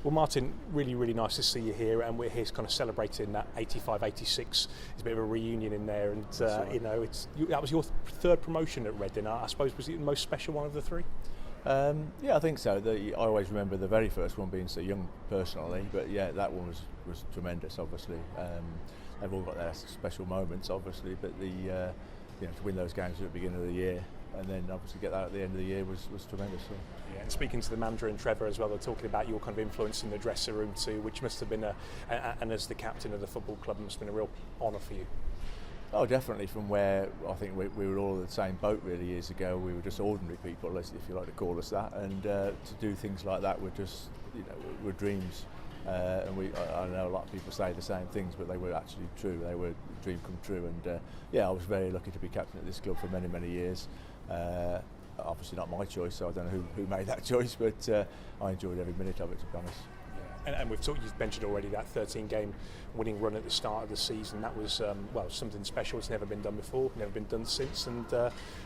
Well, Martin, really, really nice to see you here, and we're here kind of celebrating that 85-86. It's a bit of a reunion in there, and that was your third promotion at Reading. I suppose, was it the most special one of the three? Yeah, I think so. I always remember the very first one being so young personally, but yeah, that one was tremendous. Obviously, they've all got their special moments, obviously, but to win those games at the beginning of the year and then obviously get that at the end of the year was tremendous. So. Yeah, and speaking to the manager and Trevor as well, they're talking about your kind of influence in the dressing room too, which must have been and as the captain of the football club, must have been a real honour for you. Oh, definitely. From where I think we were all in the same boat really years ago. We were just ordinary people, if you like to call us that, and to do things like that were just, were dreams. And I know a lot of people say the same things, but they were actually true. They were a dream come true, and I was very lucky to be captain at this club for many, many years. Obviously not my choice, so I don't know who made that choice, but I enjoyed every minute of it, to be honest. And you've mentioned already that 13-game winning run at the start of the season. That was something special. It's never been done before, never been done since. And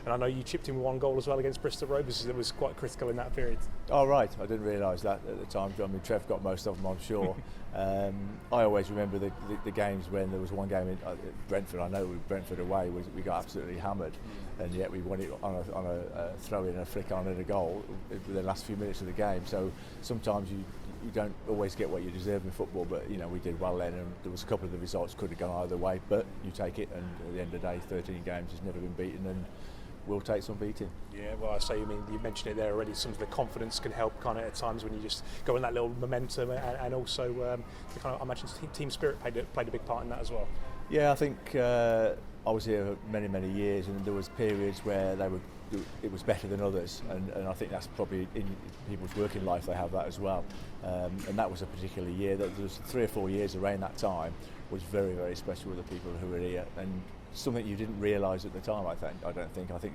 I know you chipped in with one goal as well against Bristol Rovers. It was quite critical in that period. Oh right, I didn't realise that at the time. I mean, Trev got most of them, I'm sure. I always remember the games when there was one game in Brentford. I know with Brentford away, we got absolutely hammered, and yet we won it on a throw-in, a flick on, and a goal in the last few minutes of the game. So sometimes you don't always get what you deserve in football, but we did well then, and there was a couple of the results could have gone either way, but you take it, and at the end of the day 13 games has never been beaten, and we'll take some beating. Yeah, well, you mentioned it there already. Some of the confidence can help kind of at times when you just go in that little momentum, and also I imagine team spirit played a big part in that as well. Yeah, I think I was here many, many years, and there was periods where it was better than others, and I think that's probably in people's working life, they have that as well. And that was a particular year. There was 3 or 4 years around that time was very, very special with the people who were here, and something you didn't realise at the time. I think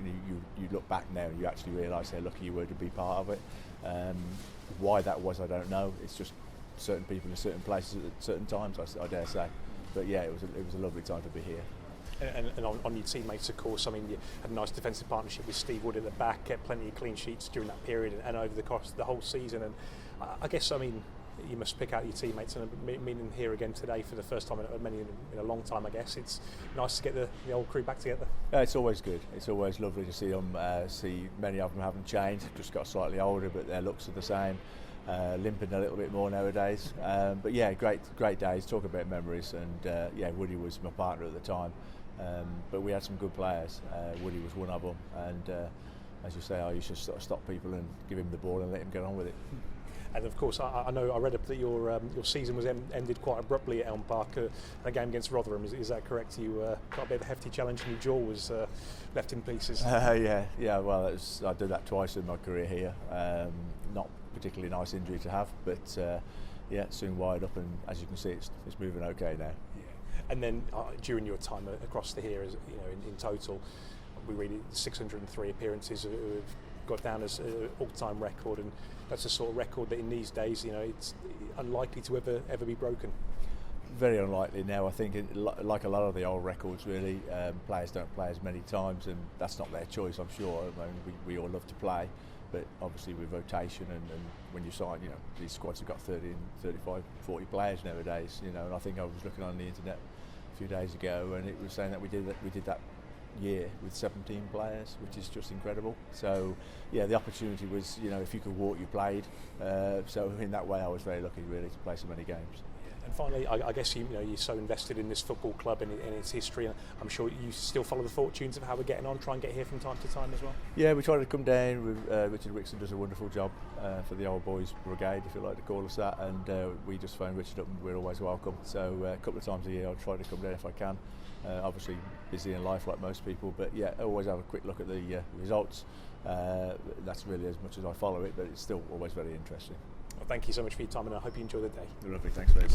you look back now and you actually realise how lucky you were to be part of it. Why that was, I don't know. It's just certain people in certain places at certain times, I dare say. But yeah, it was a lovely time to be here. And on your teammates, of course, I mean, you had a nice defensive partnership with Steve Wood at the back, kept plenty of clean sheets during that period and over the course of the whole season. And I guess, you must pick out your teammates, and meaning here again today for the first time in a long time, I guess. It's nice to get the old crew back together. It's always good. It's always lovely to see them. See many of them haven't changed, just got slightly older, but their looks are the same. Limping a little bit more nowadays, but yeah, great days. Talk about memories, and Woody was my partner at the time, but we had some good players. Woody was one of them, and as you say, I used to sort of stop people and give him the ball and let him get on with it. And of course, I know I read up that your season was ended quite abruptly at Elm Park, a game against Rotherham. Is that correct? You got a bit of a hefty challenge, and your jaw was left in pieces. Yeah. Well, I did that twice in my career here. Not particularly nice injury to have, but soon wired up, and as you can see, it's moving okay now. Yeah. And then during your time across the here, in total, we read 603 appearances have got down as an all-time record, and that's a sort of record that in these days, it's unlikely to ever be broken. Very unlikely now. I think, like a lot of the old records, really, players don't play as many times, and that's not their choice, I'm sure. I mean, we all love to play, but obviously with rotation and when you sign, these squads have got 30, 35, 40 players nowadays, and I think I was looking on the internet a few days ago, and it was saying that we did that year with 17 players, which is just incredible. So yeah, the opportunity was, if you could walk, you played. So in that way, I was very lucky really to play so many games. And finally, I guess you're so invested in this football club and its history, and I'm sure you still follow the fortunes of how we're getting on, try and get here from time to time as well. Yeah, we try to come down with Richard Wixon does a wonderful job for the old boys brigade, if you like to call us that, and we just phone Richard up and we're always welcome. So a couple of times a year I'll try to come down if I can. Obviously busy in life like most people, but yeah, always have a quick look at the results. That's really as much as I follow it, but it's still always very interesting. Well, thank you so much for your time, and I hope you enjoy the day. Lovely, thanks very much.